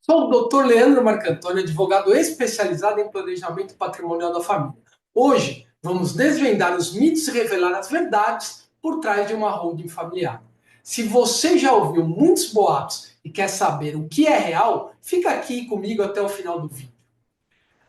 Sou o doutor Leandro Marcantoni, advogado especializado em planejamento patrimonial da família. Hoje, vamos desvendar os mitos e revelar as verdades por trás de uma holding familiar. Se você já ouviu muitos boatos e quer saber o que é real, fica aqui comigo até o final do vídeo.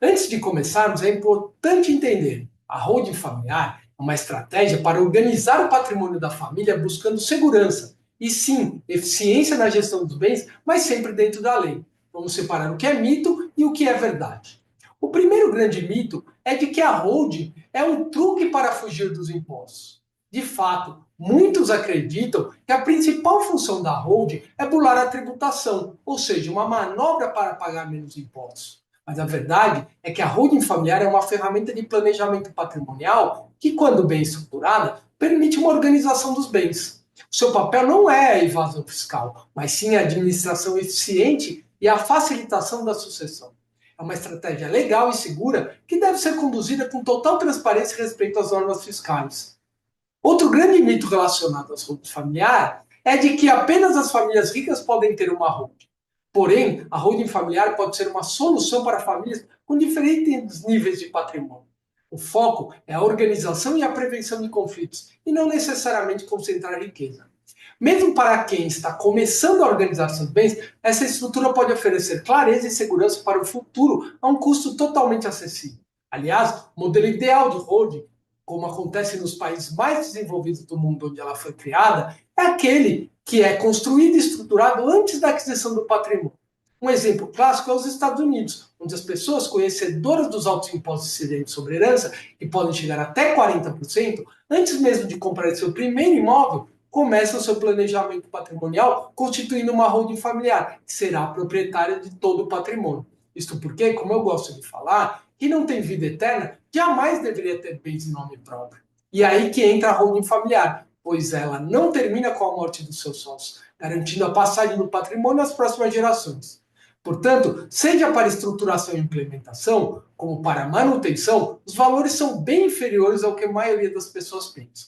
Antes de começarmos, é importante entender: a holding familiar é uma estratégia para organizar o patrimônio da família buscando segurança e, sim, eficiência na gestão dos bens, mas sempre dentro da lei. Vamos separar o que é mito e o que é verdade. O primeiro grande mito é de que a holding é um truque para fugir dos impostos. De fato, muitos acreditam que a principal função da holding é bular a tributação, ou seja, uma manobra para pagar menos impostos. Mas a verdade é que a holding familiar é uma ferramenta de planejamento patrimonial que, quando bem estruturada, permite uma organização dos bens. O seu papel não é a evasão fiscal, mas sim a administração eficiente e a facilitação da sucessão. É uma estratégia legal e segura que deve ser conduzida com total transparência e respeito às normas fiscais. Outro grande mito relacionado às holdings familiares é de que apenas as famílias ricas podem ter uma holding. Porém, a holding familiar pode ser uma solução para famílias com diferentes níveis de patrimônio. O foco é a organização e a prevenção de conflitos, e não necessariamente concentrar riqueza. Mesmo para quem está começando a organizar seus bens, essa estrutura pode oferecer clareza e segurança para o futuro a um custo totalmente acessível. Aliás, o modelo ideal de holding, como acontece nos países mais desenvolvidos do mundo onde ela foi criada, é aquele que é construído e estruturado antes da aquisição do patrimônio. Um exemplo clássico é os Estados Unidos, onde as pessoas conhecedoras dos altos impostos incidentes sobre herança, que podem chegar até 40%, antes mesmo de comprar seu primeiro imóvel, começam seu planejamento patrimonial constituindo uma holding familiar, que será a proprietária de todo o patrimônio. Isto porque, como eu gosto de falar, quem não tem vida eterna jamais deveria ter bens em nome próprio. E aí que entra a holding familiar, pois ela não termina com a morte dos seus sócios, garantindo a passagem do patrimônio às próximas gerações. Portanto, seja para estruturação e implementação, como para manutenção, os valores são bem inferiores ao que a maioria das pessoas pensa.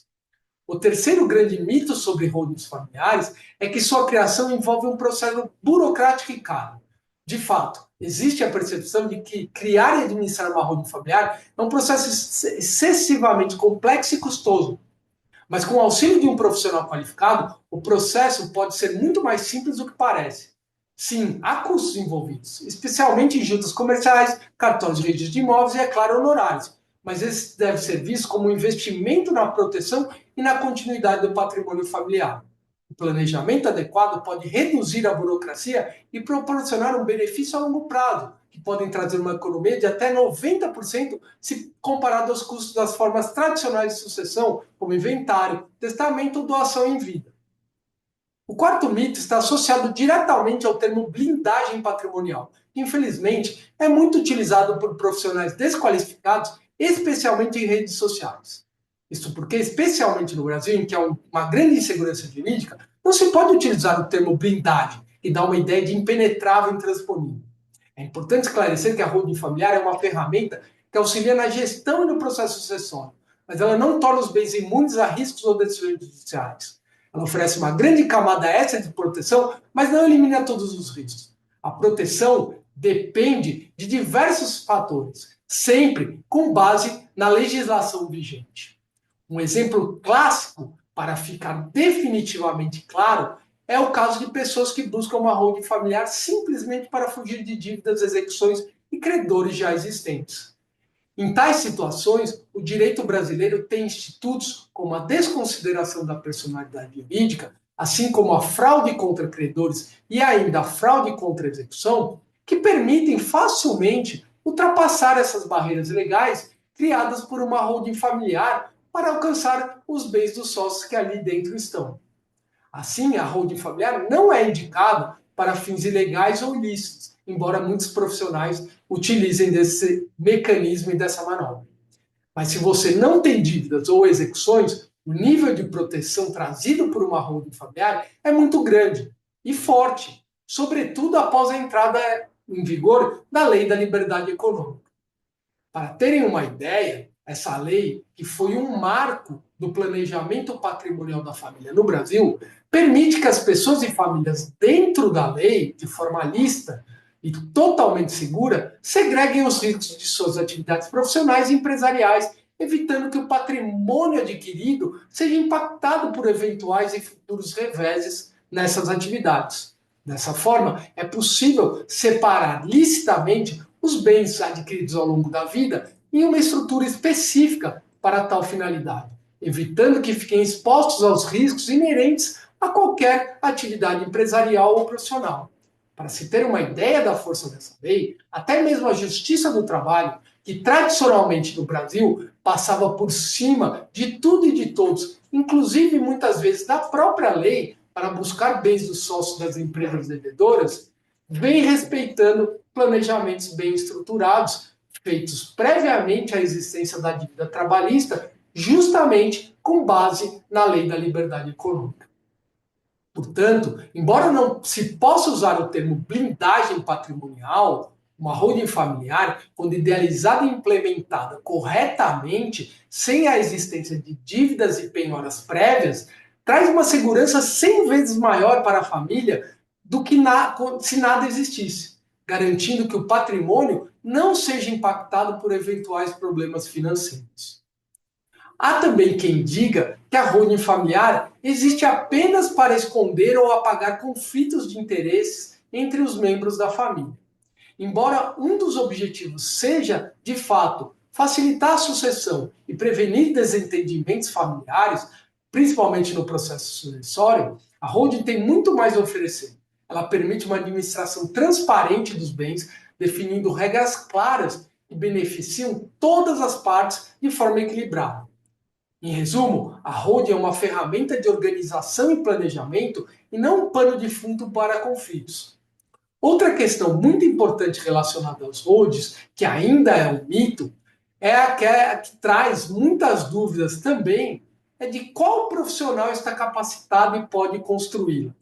O terceiro grande mito sobre holdings familiares é que sua criação envolve um processo burocrático e caro. De fato, existe a percepção de que criar e administrar uma holding familiar é um processo excessivamente complexo e custoso. Mas com o auxílio de um profissional qualificado, o processo pode ser muito mais simples do que parece. Sim, há custos envolvidos, especialmente em juntas comerciais, cartões de registro de imóveis e, é claro, honorários. Mas esse deve ser visto como um investimento na proteção e na continuidade do patrimônio familiar. O planejamento adequado pode reduzir a burocracia e proporcionar um benefício a longo prazo, que podem trazer uma economia de até 90% se comparado aos custos das formas tradicionais de sucessão, como inventário, testamento ou doação em vida. O quarto mito está associado diretamente ao termo blindagem patrimonial, que infelizmente é muito utilizado por profissionais desqualificados, especialmente em redes sociais. Isso porque, especialmente no Brasil, em que há uma grande insegurança jurídica, não se pode utilizar o termo blindagem, que dá uma ideia de impenetrável e intransponível. É importante esclarecer que a holding familiar é uma ferramenta que auxilia na gestão e no processo sucessório, mas ela não torna os bens imunes a riscos ou decisões judiciais. Ela oferece uma grande camada extra de proteção, mas não elimina todos os riscos. A proteção depende de diversos fatores, sempre com base na legislação vigente. Um exemplo clássico, para ficar definitivamente claro, é o caso de pessoas que buscam uma holding familiar simplesmente para fugir de dívidas, execuções e credores já existentes. Em tais situações, o direito brasileiro tem institutos como a desconsideração da personalidade jurídica, assim como a fraude contra credores e ainda a fraude contra a execução, que permitem facilmente ultrapassar essas barreiras legais criadas por uma holding familiar para alcançar os bens dos sócios que ali dentro estão. Assim, a holding familiar não é indicada para fins ilegais ou ilícitos, embora muitos profissionais utilizem desse mecanismo e dessa manobra. Mas se você não tem dívidas ou execuções, o nível de proteção trazido por uma holding familiar é muito grande e forte, sobretudo após a entrada em vigor da Lei da Liberdade Econômica. Para terem uma ideia, essa lei, que foi um marco do planejamento patrimonial da família no Brasil permite que as pessoas e famílias, dentro da lei, de forma lista e totalmente segura, segreguem os riscos de suas atividades profissionais e empresariais, evitando que o patrimônio adquirido seja impactado por eventuais e futuros reveses nessas atividades. Dessa forma, é possível separar licitamente os bens adquiridos ao longo da vida em uma estrutura específica para tal finalidade, evitando que fiquem expostos aos riscos inerentes a qualquer atividade empresarial ou profissional. Para se ter uma ideia da força dessa lei, até mesmo a Justiça do Trabalho, que tradicionalmente no Brasil passava por cima de tudo e de todos, inclusive muitas vezes da própria lei, para buscar bens dos sócios das empresas devedoras, vem respeitando planejamentos bem estruturados, feitos previamente à existência da dívida trabalhista, justamente com base na lei da liberdade econômica. Portanto, embora não se possa usar o termo blindagem patrimonial, uma holding familiar, quando idealizada e implementada corretamente, sem a existência de dívidas e penhoras prévias, traz uma segurança 100 vezes maior para a família do que se nada existisse, garantindo que o patrimônio não seja impactado por eventuais problemas financeiros. Há também quem diga que a holding familiar existe apenas para esconder ou apagar conflitos de interesses entre os membros da família. Embora um dos objetivos seja, de fato, facilitar a sucessão e prevenir desentendimentos familiares, principalmente no processo sucessório, a holding tem muito mais a oferecer. Ela permite uma administração transparente dos bens, definindo regras claras que beneficiam todas as partes de forma equilibrada. Em resumo, a holding é uma ferramenta de organização e planejamento e não um pano de fundo para conflitos. Outra questão muito importante relacionada aos holdings, que ainda é um mito, é a que traz muitas dúvidas também, é de qual profissional está capacitado e pode construí-la.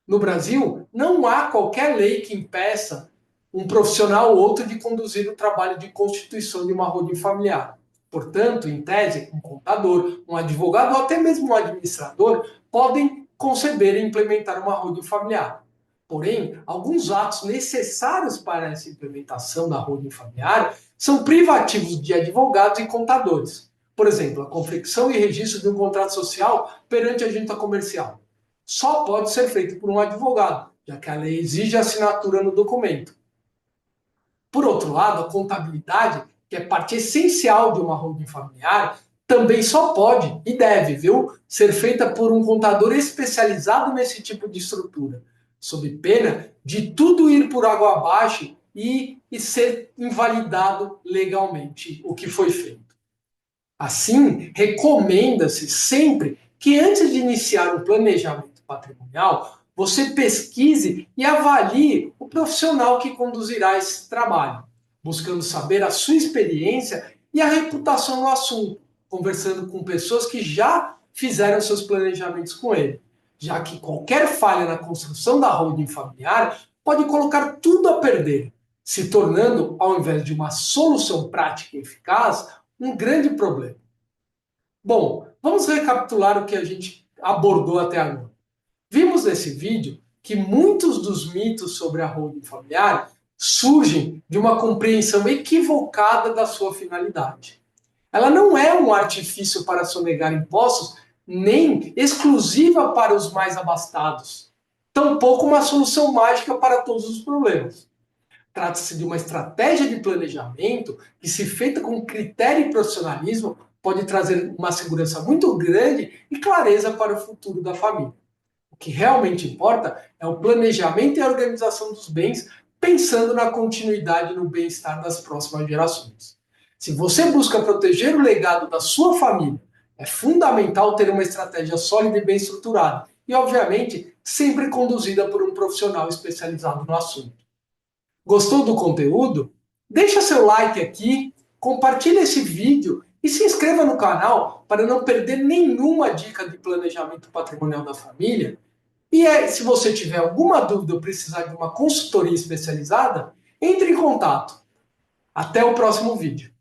No Brasil, não há qualquer lei que impeça um profissional ou outro de conduzir o trabalho de constituição de uma holding familiar. Portanto, em tese, um contador, um advogado ou até mesmo um administrador podem conceber e implementar uma holding familiar. Porém, alguns atos necessários para essa implementação da holding familiar são privativos de advogados e contadores. Por exemplo, a confecção e registro de um contrato social perante a junta comercial. Só pode ser feito por um advogado, já que a lei exige a assinatura no documento. Por outro lado, a contabilidade, que é parte essencial de uma holding familiar, também só pode e deve, ser feita por um contador especializado nesse tipo de estrutura, sob pena de tudo ir por água abaixo e ser invalidado legalmente o que foi feito. Assim, recomenda-se sempre que antes de iniciar um planejamento patrimonial, você pesquise e avalie o profissional que conduzirá esse trabalho, buscando saber a sua experiência e a reputação no assunto, conversando com pessoas que já fizeram seus planejamentos com ele, já que qualquer falha na construção da holding familiar pode colocar tudo a perder, se tornando, ao invés de uma solução prática e eficaz, um grande problema. Bom, vamos recapitular o que a gente abordou até agora. Vimos nesse vídeo que muitos dos mitos sobre a holding familiar surgem de uma compreensão equivocada da sua finalidade. Ela não é um artifício para sonegar impostos, nem exclusiva para os mais abastados. Tampouco uma solução mágica para todos os problemas. Trata-se de uma estratégia de planejamento que, se feita com critério e profissionalismo, pode trazer uma segurança muito grande e clareza para o futuro da família. O que realmente importa é o planejamento e a organização dos bens, pensando na continuidade e no bem-estar das próximas gerações. Se você busca proteger o legado da sua família, é fundamental ter uma estratégia sólida e bem estruturada, e, obviamente, sempre conduzida por um profissional especializado no assunto. Gostou do conteúdo? Deixa seu like aqui, compartilhe esse vídeo e se inscreva no canal para não perder nenhuma dica de planejamento patrimonial da família. E se você tiver alguma dúvida ou precisar de uma consultoria especializada, entre em contato. Até o próximo vídeo.